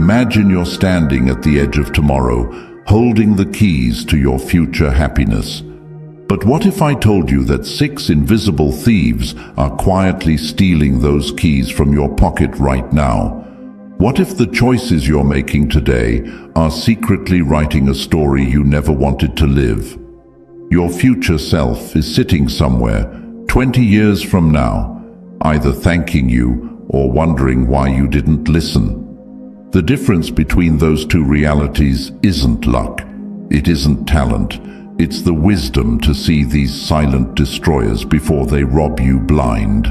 Imagine you're standing at the edge of tomorrow, holding the keys to your future happiness. But what if I told you that 6 invisible thieves are quietly stealing those keys from your pocket right now? What if the choices you're making today are secretly writing a story you never wanted to live? Your future self is sitting somewhere, 20 years from now, either thanking you or wondering why you didn't listen. The difference between those two realities isn't luck. It isn't talent. It's the wisdom to see these silent destroyers before they rob you blind.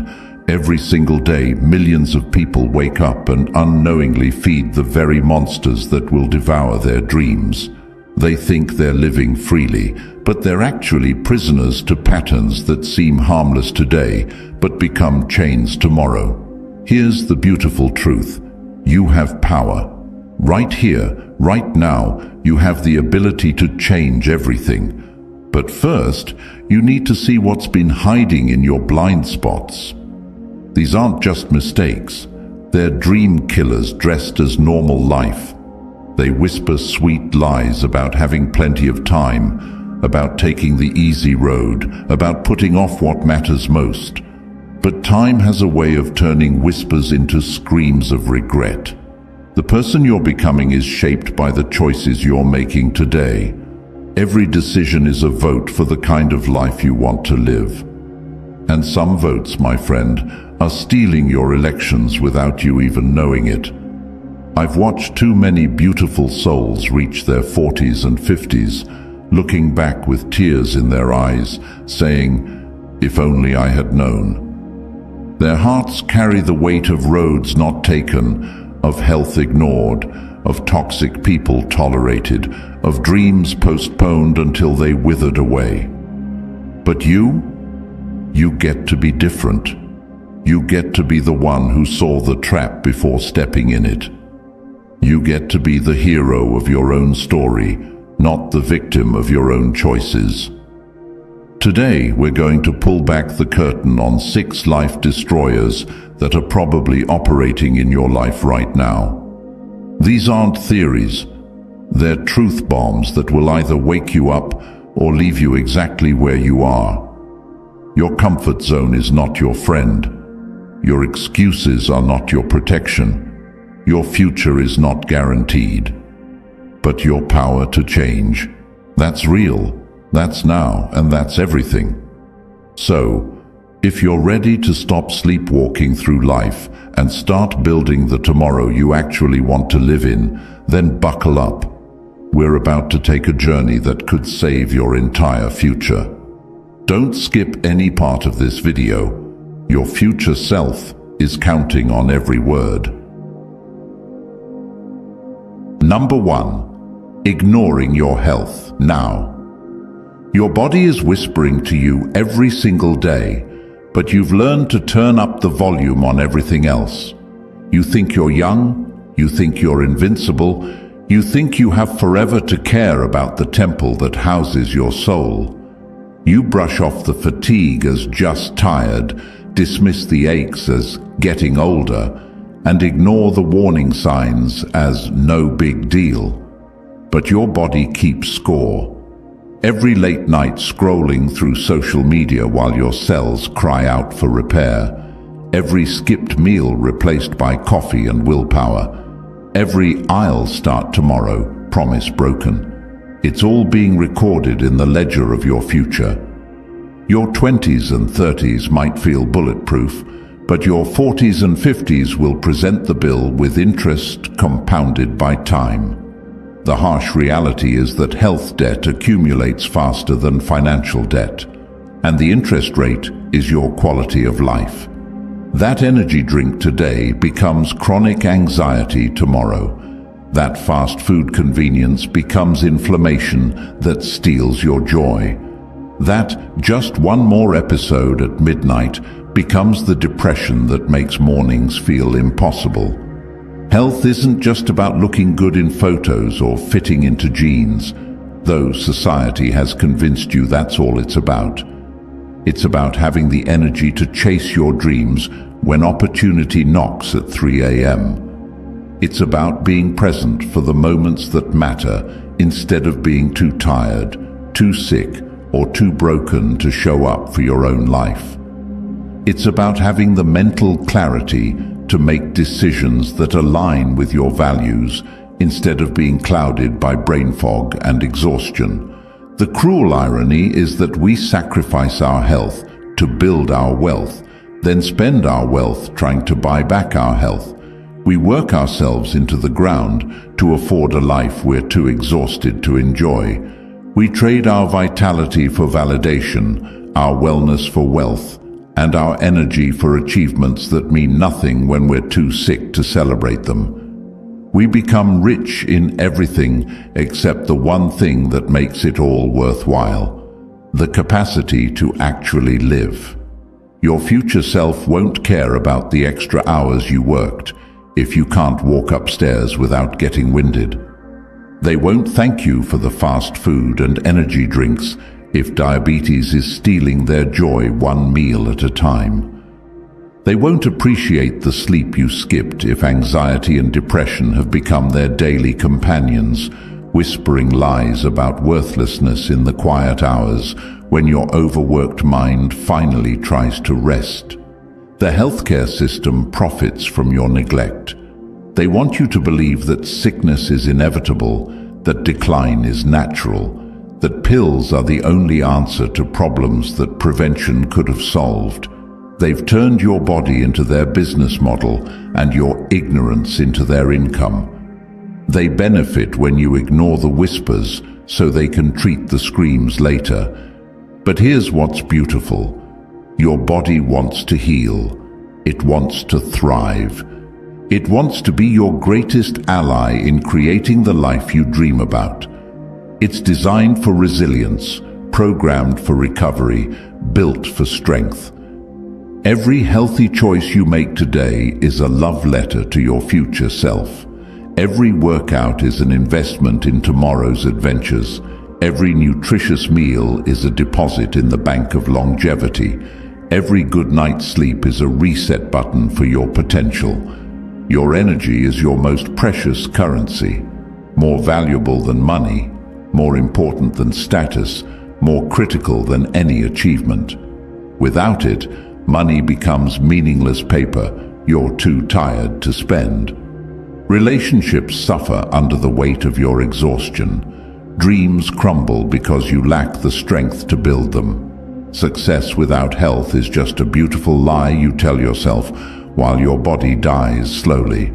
Every single day, millions of people wake up and unknowingly feed the very monsters that will devour their dreams. They think they're living freely, but they're actually prisoners to patterns that seem harmless today, but become chains tomorrow. Here's the beautiful truth. You have power. Right here, right now, you have the ability to change everything. But first, you need to see what's been hiding in your blind spots. These aren't just mistakes. They're dream killers dressed as normal life. They whisper sweet lies about having plenty of time, about taking the easy road, about putting off what matters most. But time has a way of turning whispers into screams of regret. The person you're becoming is shaped by the choices you're making today. Every decision is a vote for the kind of life you want to live. And some votes, my friend, are stealing your elections without you even knowing it. I've watched too many beautiful souls reach their 40s and 50s, looking back with tears in their eyes, saying, "If only I had known." Their hearts carry the weight of roads not taken, of health ignored, of toxic people tolerated, of dreams postponed until they withered away. But you get to be different. You get to be the one who saw the trap before stepping in it. You get to be the hero of your own story, not the victim of your own choices. Today, we're going to pull back the curtain on 6 life destroyers that are probably operating in your life right now. These aren't theories. They're truth bombs that will either wake you up or leave you exactly where you are. Your comfort zone is not your friend. Your excuses are not your protection. Your future is not guaranteed. But your power to change, that's real. That's now, and that's everything. So, if you're ready to stop sleepwalking through life and start building the tomorrow you actually want to live in, then buckle up. We're about to take a journey that could save your entire future. Don't skip any part of this video. Your future self is counting on every word. Number 1. Ignoring your health now. Your body is whispering to you every single day, but you've learned to turn up the volume on everything else. You think you're young, you think you're invincible, you think you have forever to care about the temple that houses your soul. You brush off the fatigue as just tired, dismiss the aches as getting older, and ignore the warning signs as no big deal. But your body keeps score. Every late night scrolling through social media while your cells cry out for repair. Every skipped meal replaced by coffee and willpower. Every "I'll start tomorrow" promise broken. It's all being recorded in the ledger of your future. Your 20s and 30s might feel bulletproof, but your 40s and 50s will present the bill with interest compounded by time. The harsh reality is that health debt accumulates faster than financial debt, and the interest rate is your quality of life. That energy drink today becomes chronic anxiety tomorrow. That fast food convenience becomes inflammation that steals your joy. That just one more episode at midnight becomes the depression that makes mornings feel impossible. Health isn't just about looking good in photos or fitting into jeans, though society has convinced you that's all it's about. It's about having the energy to chase your dreams when opportunity knocks at 3 a.m. It's about being present for the moments that matter instead of being too tired, too sick, or too broken to show up for your own life. It's about having the mental clarity to make decisions that align with your values instead of being clouded by brain fog and exhaustion. The cruel irony is that we sacrifice our health to build our wealth, then spend our wealth trying to buy back our health. We work ourselves into the ground to afford a life we're too exhausted to enjoy. We trade our vitality for validation, our wellness for wealth, and our energy for achievements that mean nothing when we're too sick to celebrate them. We become rich in everything except the one thing that makes it all worthwhile: the capacity to actually live. Your future self won't care about the extra hours you worked if you can't walk upstairs without getting winded. They won't thank you for the fast food and energy drinks if diabetes is stealing their joy one meal at a time. They won't appreciate the sleep you skipped if anxiety and depression have become their daily companions, whispering lies about worthlessness in the quiet hours when your overworked mind finally tries to rest. The healthcare system profits from your neglect. They want you to believe that sickness is inevitable, that decline is natural, that pills are the only answer to problems that prevention could have solved. They've turned your body into their business model and your ignorance into their income. They benefit when you ignore the whispers so they can treat the screams later. But here's what's beautiful. Your body wants to heal. It wants to thrive. It wants to be your greatest ally in creating the life you dream about. It's designed for resilience, programmed for recovery, built for strength. Every healthy choice you make today is a love letter to your future self. Every workout is an investment in tomorrow's adventures. Every nutritious meal is a deposit in the bank of longevity. Every good night's sleep is a reset button for your potential. Your energy is your most precious currency, more valuable than money, more important than status, more critical than any achievement. Without it, money becomes meaningless paper you're too tired to spend. Relationships suffer under the weight of your exhaustion. Dreams crumble because you lack the strength to build them. Success without health is just a beautiful lie you tell yourself while your body dies slowly.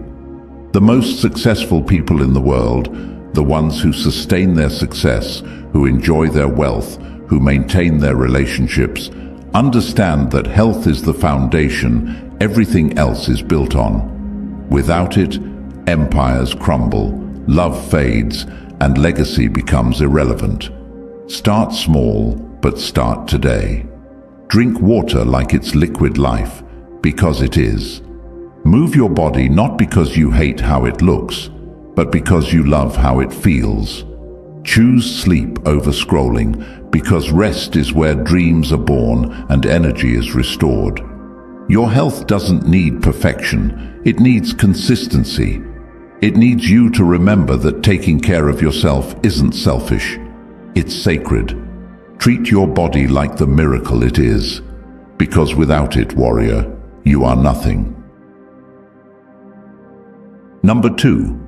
The most successful people in the world, the ones who sustain their success, who enjoy their wealth, who maintain their relationships, understand that health is the foundation everything else is built on. Without it, empires crumble, love fades, and legacy becomes irrelevant. Start small, but start today. Drink water like it's liquid life, because it is. Move your body not because you hate how it looks, but because you love how it feels. Choose sleep over scrolling, because rest is where dreams are born and energy is restored. Your health doesn't need perfection, it needs consistency. It needs you to remember that taking care of yourself isn't selfish, it's sacred. Treat your body like the miracle it is, because without it, warrior, you are nothing. Number 2,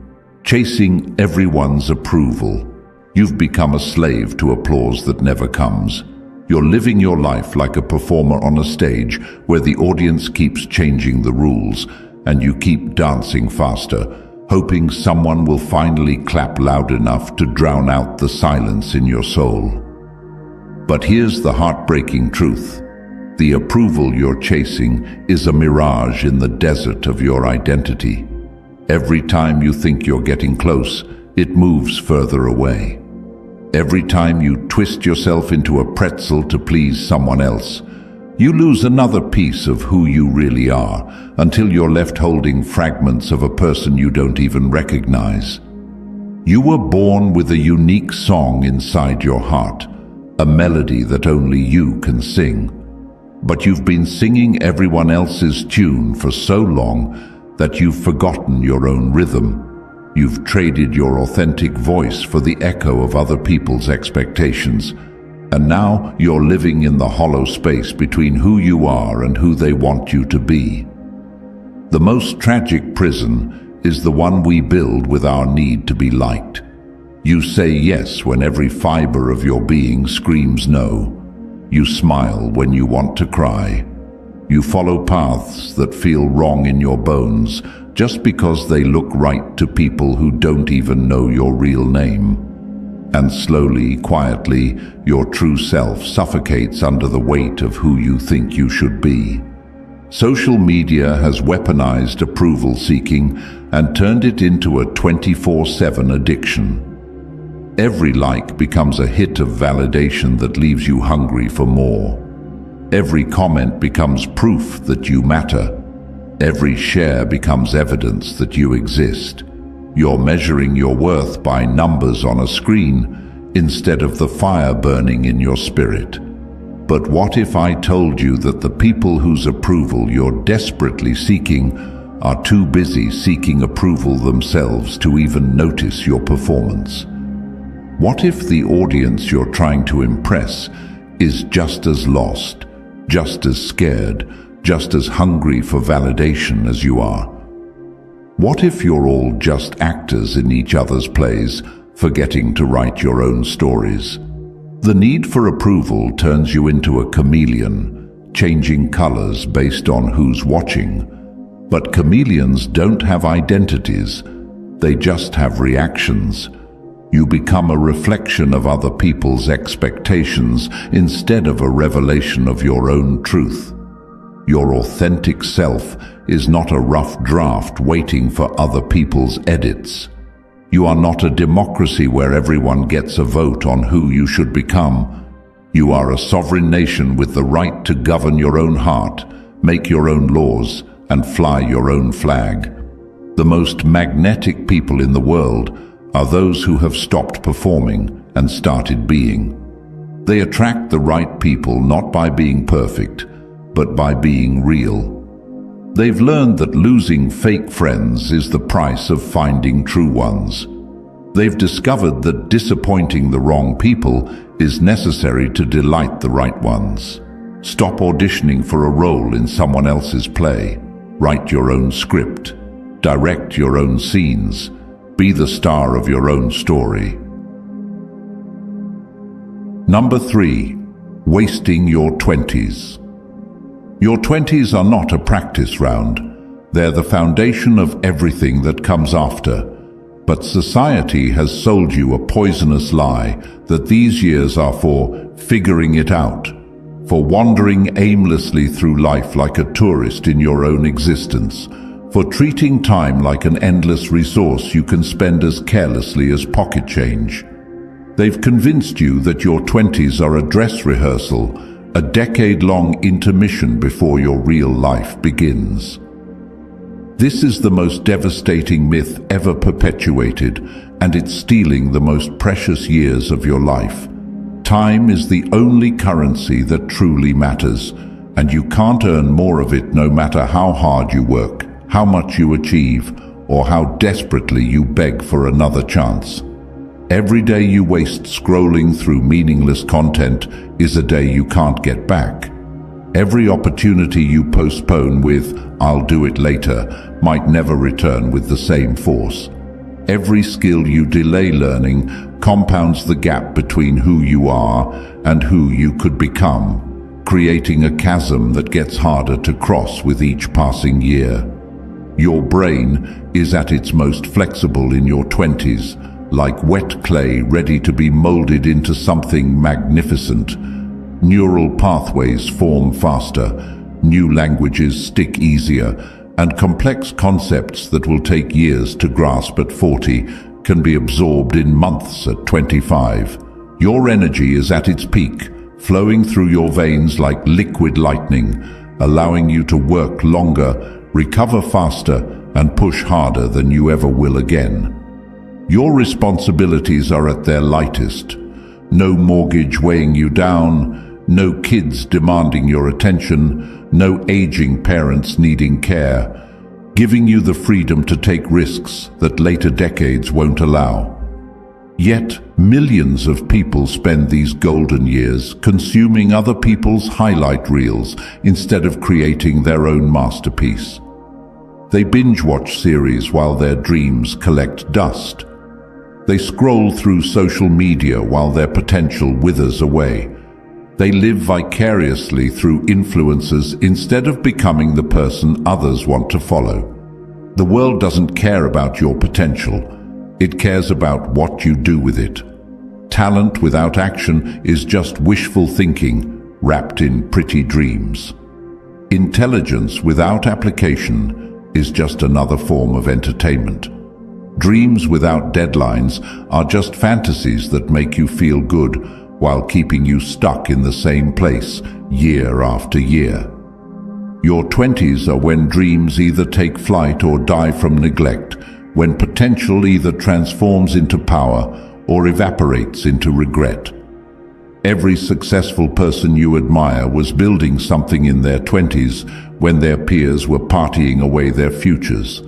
chasing everyone's approval. You've become a slave to applause that never comes. You're living your life like a performer on a stage where the audience keeps changing the rules and you keep dancing faster, hoping someone will finally clap loud enough to drown out the silence in your soul. But here's the heartbreaking truth. The approval you're chasing is a mirage in the desert of your identity. Every time you think you're getting close, it moves further away. Every time you twist yourself into a pretzel to please someone else, you lose another piece of who you really are until you're left holding fragments of a person you don't even recognize. You were born with a unique song inside your heart, a melody that only you can sing. But you've been singing everyone else's tune for so long that you've forgotten your own rhythm. You've traded your authentic voice for the echo of other people's expectations, and now you're living in the hollow space between who you are and who they want you to be. The most tragic prison is the one we build with our need to be liked. You say yes when every fiber of your being screams no. You smile when you want to cry. You follow paths that feel wrong in your bones just because they look right to people who don't even know your real name. And slowly, quietly, your true self suffocates under the weight of who you think you should be. Social media has weaponized approval seeking and turned it into a 24/7 addiction. Every like becomes a hit of validation that leaves you hungry for more. Every comment becomes proof that you matter. Every share becomes evidence that you exist. You're measuring your worth by numbers on a screen instead of the fire burning in your spirit. But what if I told you that the people whose approval you're desperately seeking are too busy seeking approval themselves to even notice your performance? What if the audience you're trying to impress is just as lost, just as scared, just as hungry for validation as you are? What if you're all just actors in each other's plays, forgetting to write your own stories? The need for approval turns you into a chameleon, changing colors based on who's watching. But chameleons don't have identities, they just have reactions. You become a reflection of other people's expectations instead of a revelation of your own truth. Your authentic self is not a rough draft waiting for other people's edits. You are not a democracy where everyone gets a vote on who you should become. You are a sovereign nation with the right to govern your own heart, make your own laws, and fly your own flag. The most magnetic people in the world are those who have stopped performing and started being. They attract the right people not by being perfect, but by being real. They've learned that losing fake friends is the price of finding true ones. They've discovered that disappointing the wrong people is necessary to delight the right ones. Stop auditioning for a role in someone else's play. Write your own script. Direct your own scenes. Be the star of your own story. Number 3. Wasting your 20s. Your 20s are not a practice round. They're the foundation of everything that comes after. But society has sold you a poisonous lie that these years are for figuring it out, for wandering aimlessly through life like a tourist in your own existence, for treating time like an endless resource you can spend as carelessly as pocket change. They've convinced you that your 20s are a dress rehearsal, a decade-long intermission before your real life begins. This is the most devastating myth ever perpetuated, and it's stealing the most precious years of your life. Time is the only currency that truly matters, and you can't earn more of it no matter how hard you work, how much you achieve, or how desperately you beg for another chance. Every day you waste scrolling through meaningless content is a day you can't get back. Every opportunity you postpone with "I'll do it later" might never return with the same force. Every skill you delay learning compounds the gap between who you are and who you could become, creating a chasm that gets harder to cross with each passing year. Your brain is at its most flexible in your 20s, like wet clay ready to be molded into something magnificent. Neural pathways form faster, new languages stick easier, and complex concepts that will take years to grasp at 40 can be absorbed in months at 25. Your energy is at its peak, flowing through your veins like liquid lightning, allowing you to work longer, recover faster, and push harder than you ever will again. Your responsibilities are at their lightest. No mortgage weighing you down, no kids demanding your attention, no aging parents needing care. giving you the freedom to take risks that later decades won't allow. Yet, millions of people spend these golden years consuming other people's highlight reels instead of creating their own masterpiece. They binge-watch series while their dreams collect dust. They scroll through social media while their potential withers away. They live vicariously through influencers instead of becoming the person others want to follow. The world doesn't care about your potential. It cares about what you do with it. Talent without action is just wishful thinking wrapped in pretty dreams. Intelligence without application is just another form of entertainment. Dreams without deadlines are just fantasies that make you feel good while keeping you stuck in the same place year after year. Your 20s are when dreams either take flight or die from neglect, when potential either transforms into power or evaporates into regret. Every successful person you admire was building something in their 20s when their peers were partying away their futures.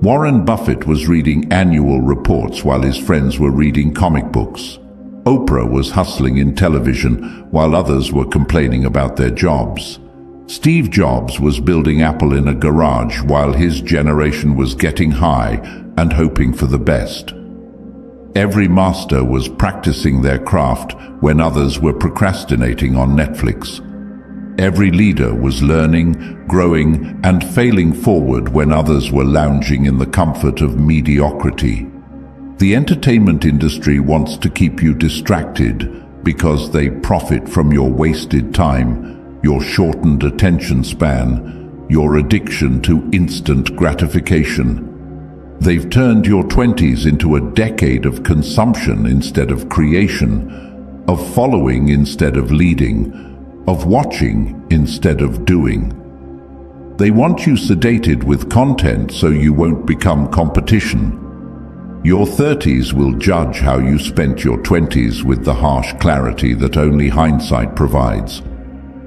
Warren Buffett was reading annual reports while his friends were reading comic books. Oprah was hustling in television while others were complaining about their jobs. Steve Jobs was building Apple in a garage while his generation was getting high and hoping for the best. Every master was practicing their craft when others were procrastinating on Netflix. Every leader was learning, growing, and failing forward when others were lounging in the comfort of mediocrity. The entertainment industry wants to keep you distracted because they profit from your wasted time, your shortened attention span, your addiction to instant gratification. They've turned your 20s into a decade of consumption instead of creation, of following instead of leading, of watching instead of doing. They want you sedated with content so you won't become competition. Your 30s will judge how you spent your 20s with the harsh clarity that only hindsight provides.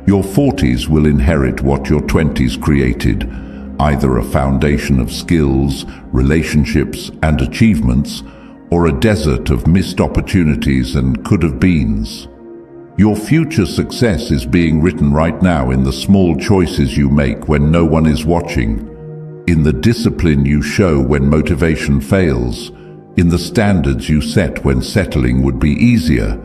Your 40s will inherit what your 20s created, either a foundation of skills, relationships, and achievements, or a desert of missed opportunities and could-have-beens. Your future success is being written right now in the small choices you make when no one is watching, in the discipline you show when motivation fails, in the standards you set when settling would be easier.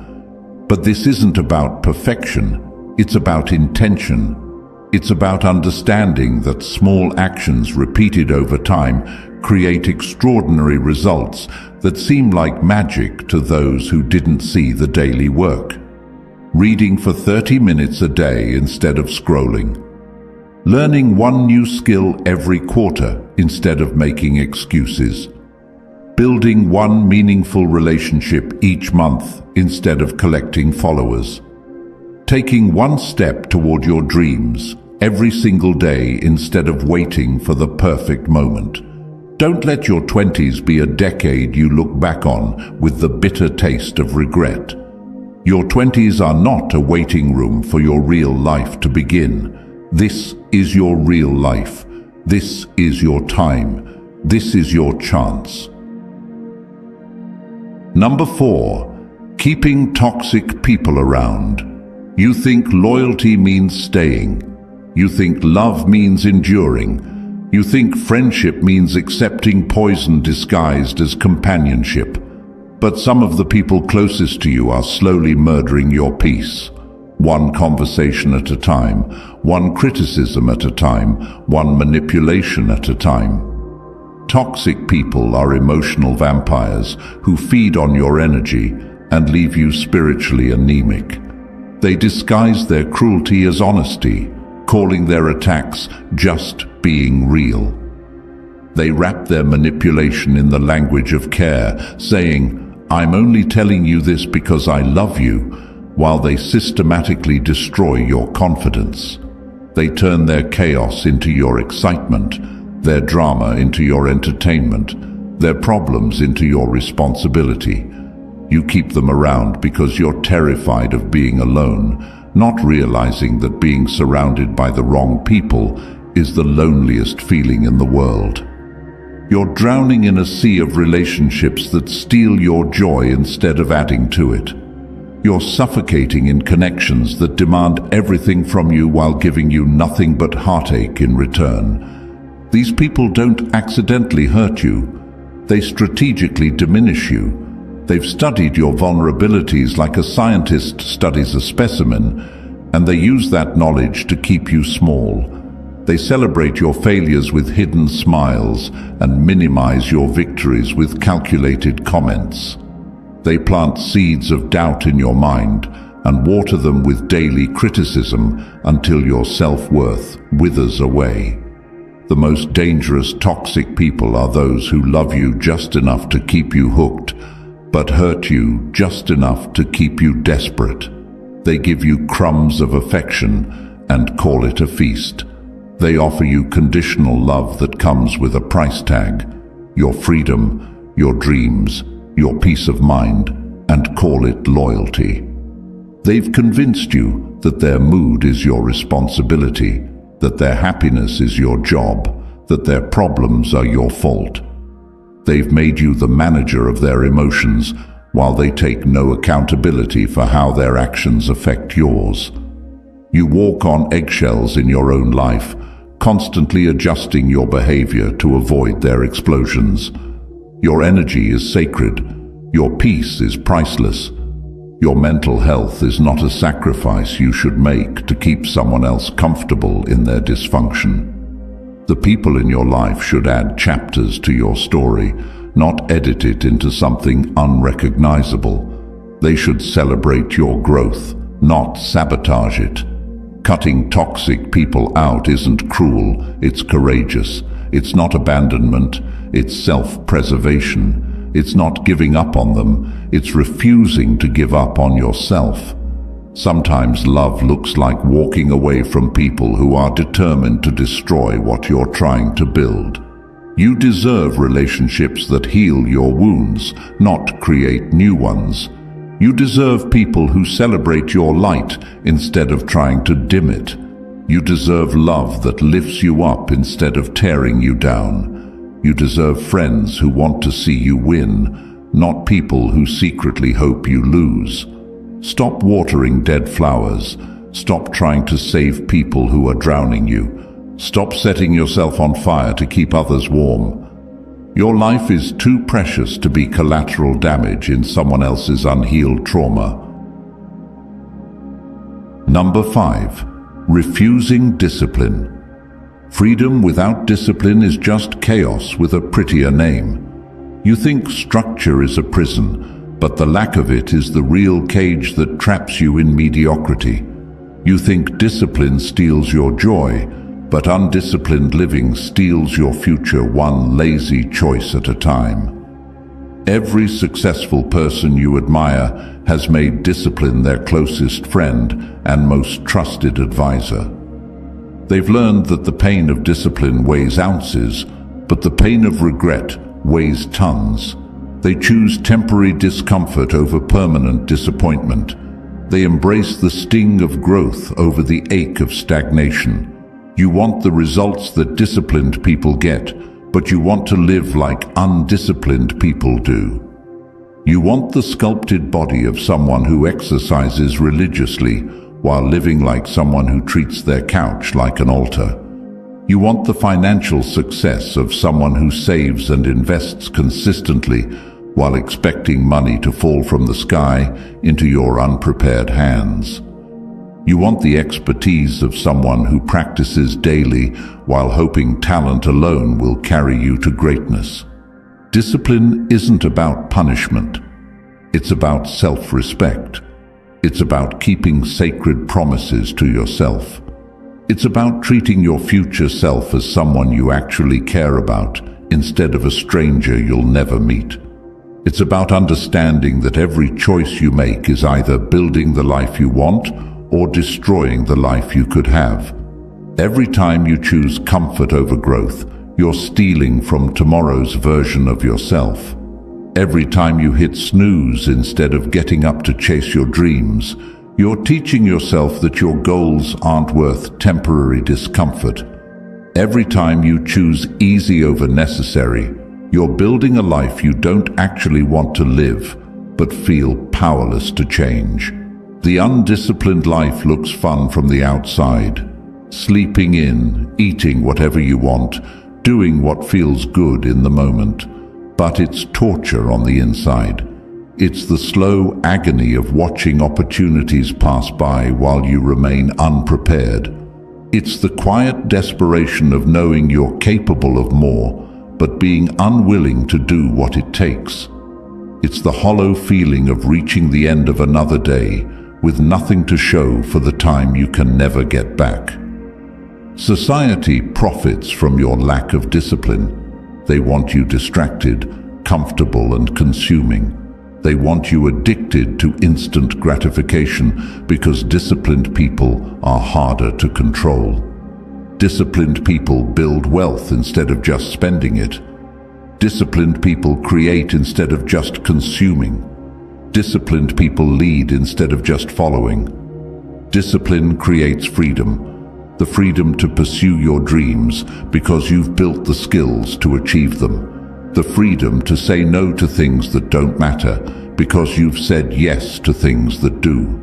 But this isn't about perfection. It's about intention. It's about understanding that small actions repeated over time create extraordinary results that seem like magic to those who didn't see the daily work. Reading for 30 minutes a day instead of scrolling. Learning one new skill every quarter instead of making excuses. Building one meaningful relationship each month instead of collecting followers. Taking one step toward your dreams every single day instead of waiting for the perfect moment. Don't let your 20s be a decade you look back on with the bitter taste of regret. Your 20s are not a waiting room for your real life to begin. This is your real life. This is your time. This is your chance. Number 4, keeping toxic people around. You think loyalty means staying. You think love means enduring. You think friendship means accepting poison disguised as companionship. But some of the people closest to you are slowly murdering your peace. One conversation at a time, one criticism at a time, one manipulation at a time. Toxic people are emotional vampires who feed on your energy and leave you spiritually anemic. They disguise their cruelty as honesty, calling their attacks just being real. They wrap their manipulation in the language of care, saying, "I'm only telling you this because I love you," while they systematically destroy your confidence. They turn their chaos into your excitement, their drama into your entertainment, their problems into your responsibility. You keep them around because you're terrified of being alone, not realizing that being surrounded by the wrong people is the loneliest feeling in the world. You're drowning in a sea of relationships that steal your joy instead of adding to it. You're suffocating in connections that demand everything from you while giving you nothing but heartache in return. These people don't accidentally hurt you. They strategically diminish you. They've studied your vulnerabilities like a scientist studies a specimen, and they use that knowledge to keep you small. They celebrate your failures with hidden smiles and minimize your victories with calculated comments. They plant seeds of doubt in your mind and water them with daily criticism until your self-worth withers away. The most dangerous toxic people are those who love you just enough to keep you hooked, but hurt you just enough to keep you desperate. They give you crumbs of affection and call it a feast. They offer you conditional love that comes with a price tag, your freedom, your dreams, your peace of mind, and call it loyalty. They've convinced you that their mood is your responsibility, that their happiness is your job, that their problems are your fault. They've made you the manager of their emotions while they take no accountability for how their actions affect yours. You walk on eggshells in your own life, constantly adjusting your behavior to avoid their explosions. Your energy is sacred. Your peace is priceless. Your mental health is not a sacrifice you should make to keep someone else comfortable in their dysfunction. The people in your life should add chapters to your story, not edit it into something unrecognizable. They should celebrate your growth, not sabotage it. Cutting toxic people out isn't cruel, it's courageous. It's not abandonment, it's self-preservation. It's not giving up on them, it's refusing to give up on yourself. Sometimes love looks like walking away from people who are determined to destroy what you're trying to build. You deserve relationships that heal your wounds, not create new ones. You deserve people who celebrate your light instead of trying to dim it. You deserve love that lifts you up instead of tearing you down. You deserve friends who want to see you win, not people who secretly hope you lose. Stop watering dead flowers. Stop trying to save people who are drowning you. Stop setting yourself on fire to keep others warm. Your life is too precious to be collateral damage in someone else's unhealed trauma. Number 5. Refusing discipline. Freedom without discipline is just chaos with a prettier name. You think structure is a prison, but the lack of it is the real cage that traps you in mediocrity. You think discipline steals your joy, but undisciplined living steals your future one lazy choice at a time. Every successful person you admire has made discipline their closest friend and most trusted advisor. They've learned that the pain of discipline weighs ounces, but the pain of regret weighs tons. They choose temporary discomfort over permanent disappointment. They embrace the sting of growth over the ache of stagnation. You want the results that disciplined people get, but you want to live like undisciplined people do. You want the sculpted body of someone who exercises religiously while living like someone who treats their couch like an altar. You want the financial success of someone who saves and invests consistently while expecting money to fall from the sky into your unprepared hands. You want the expertise of someone who practices daily while hoping talent alone will carry you to greatness. Discipline isn't about punishment. It's about self-respect. It's about keeping sacred promises to yourself. It's about treating your future self as someone you actually care about instead of a stranger you'll never meet. It's about understanding that every choice you make is either building the life you want or destroying the life you could have. Every time you choose comfort over growth, you're stealing from tomorrow's version of yourself. Every time you hit snooze instead of getting up to chase your dreams, you're teaching yourself that your goals aren't worth temporary discomfort. Every time you choose easy over necessary, you're building a life you don't actually want to live, but feel powerless to change. The undisciplined life looks fun from the outside. Sleeping in, eating whatever you want, doing what feels good in the moment. But it's torture on the inside. It's the slow agony of watching opportunities pass by while you remain unprepared. It's the quiet desperation of knowing you're capable of more, but being unwilling to do what it takes. It's the hollow feeling of reaching the end of another day with nothing to show for the time you can never get back. Society profits from your lack of discipline. They want you distracted, comfortable and consuming. They want you addicted to instant gratification because disciplined people are harder to control. Disciplined people build wealth instead of just spending it. Disciplined people create instead of just consuming. Disciplined people lead instead of just following. Discipline creates freedom. The freedom to pursue your dreams because you've built the skills to achieve them. The freedom to say no to things that don't matter because you've said yes to things that do.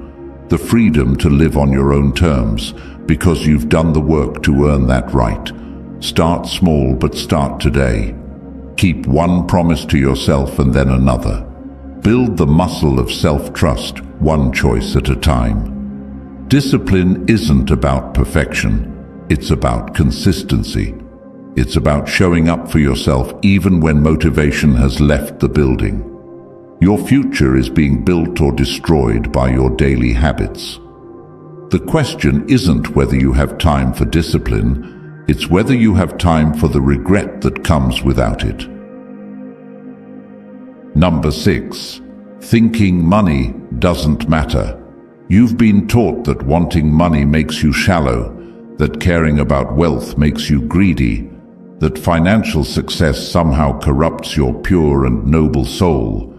The freedom to live on your own terms because you've done the work to earn that right. Start small, but start today. Keep one promise to yourself and then another. Build the muscle of self-trust, one choice at a time. Discipline isn't about perfection. It's about consistency. It's about showing up for yourself even when motivation has left the building. Your future is being built or destroyed by your daily habits. The question isn't whether you have time for discipline, it's whether you have time for the regret that comes without it. Number 6. Thinking money doesn't matter. You've been taught that wanting money makes you shallow, that caring about wealth makes you greedy, that financial success somehow corrupts your pure and noble soul.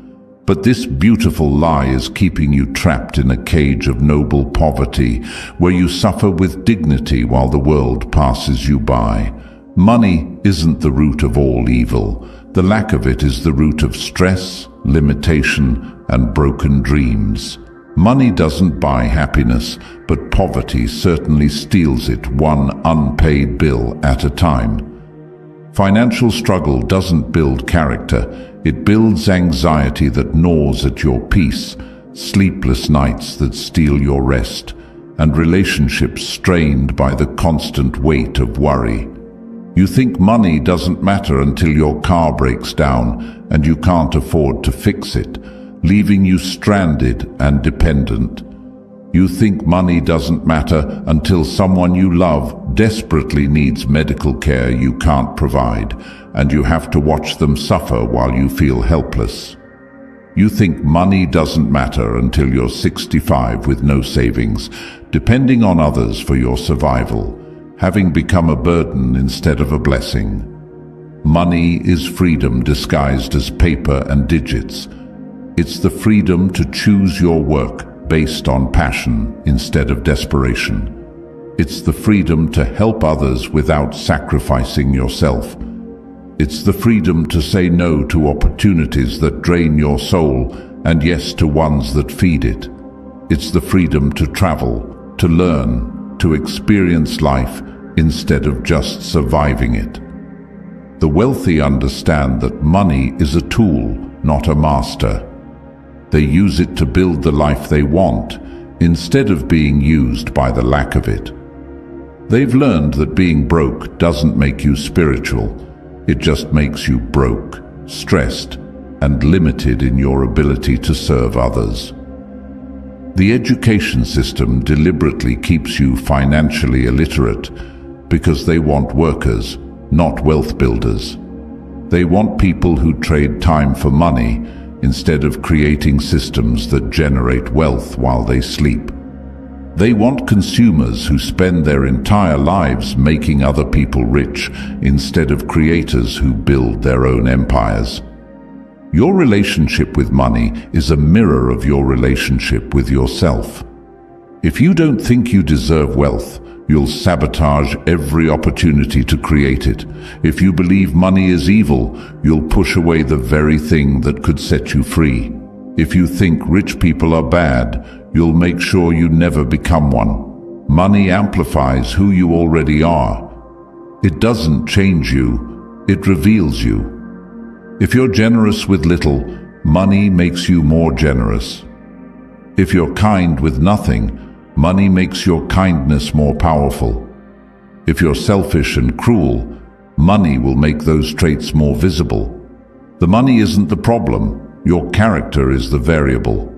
But this beautiful lie is keeping you trapped in a cage of noble poverty, where you suffer with dignity while the world passes you by. Money isn't the root of all evil. The lack of it is the root of stress, limitation, and broken dreams. Money doesn't buy happiness, but poverty certainly steals it, one unpaid bill at a time. Financial struggle doesn't build character, it builds anxiety that gnaws at your peace, sleepless nights that steal your rest, and relationships strained by the constant weight of worry. You think money doesn't matter until your car breaks down and you can't afford to fix it, leaving you stranded and dependent. You think money doesn't matter until someone you love desperately needs medical care you can't provide, and you have to watch them suffer while you feel helpless. You think money doesn't matter until you're 65 with no savings, depending on others for your survival, having become a burden instead of a blessing. Money is freedom disguised as paper and digits. It's the freedom to choose your work based on passion instead of desperation. It's the freedom to help others without sacrificing yourself. It's the freedom to say no to opportunities that drain your soul and yes to ones that feed it. It's the freedom to travel, to learn, to experience life instead of just surviving it. The wealthy understand that money is a tool, not a master. They use it to build the life they want, instead of being used by the lack of it. They've learned that being broke doesn't make you spiritual. It just makes you broke, stressed, and limited in your ability to serve others. The education system deliberately keeps you financially illiterate because they want workers, not wealth builders. They want people who trade time for money instead of creating systems that generate wealth while they sleep. They want consumers who spend their entire lives making other people rich instead of creators who build their own empires. Your relationship with money is a mirror of your relationship with yourself. If you don't think you deserve wealth, you'll sabotage every opportunity to create it. If you believe money is evil, you'll push away the very thing that could set you free. If you think rich people are bad, you'll make sure you never become one. Money amplifies who you already are. It doesn't change you, it reveals you. If you're generous with little, money makes you more generous. If you're kind with nothing, money makes your kindness more powerful. If you're selfish and cruel, money will make those traits more visible. The money isn't the problem, your character is the variable.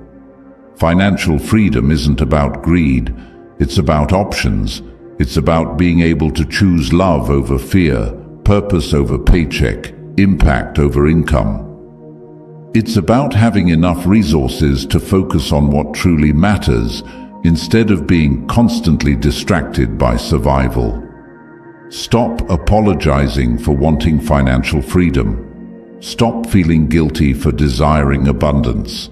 Financial freedom isn't about greed, it's about options. It's about being able to choose love over fear, purpose over paycheck, impact over income. It's about having enough resources to focus on what truly matters, instead of being constantly distracted by survival. Stop apologizing for wanting financial freedom. Stop feeling guilty for desiring abundance.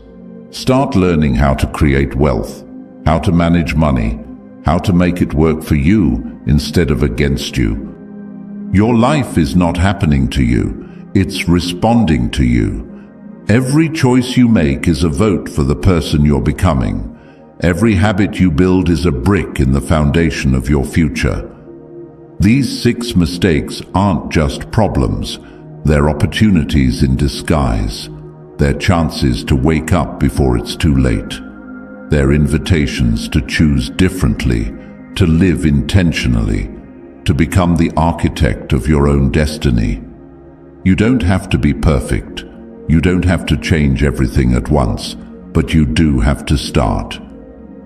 Start learning how to create wealth, how to manage money, how to make it work for you instead of against you. Your life is not happening to you, it's responding to you. Every choice you make is a vote for the person you're becoming. Every habit you build is a brick in the foundation of your future. These 6 mistakes aren't just problems, they're opportunities in disguise. They're chances to wake up before it's too late. They're invitations to choose differently, to live intentionally, to become the architect of your own destiny. You don't have to be perfect. You don't have to change everything at once, but you do have to start.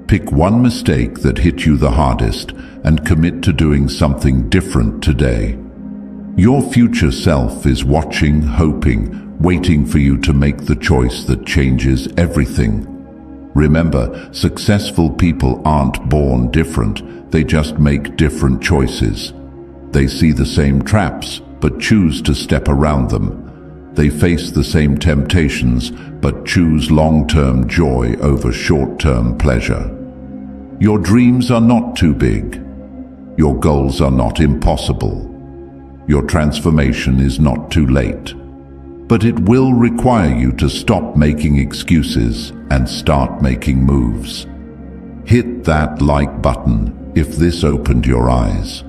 Pick one mistake that hit you the hardest and commit to doing something different today. Your future self is watching, hoping, waiting for you to make the choice that changes everything. Remember, successful people aren't born different, they just make different choices. They see the same traps, but choose to step around them. They face the same temptations, but choose long-term joy over short-term pleasure. Your dreams are not too big. Your goals are not impossible. Your transformation is not too late. But it will require you to stop making excuses and start making moves. Hit that like button if this opened your eyes.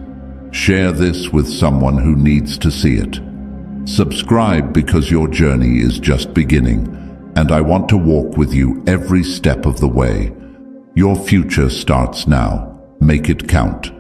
Share this with someone who needs to see it. Subscribe because your journey is just beginning, and I want to walk with you every step of the way. Your future starts now. Make it count.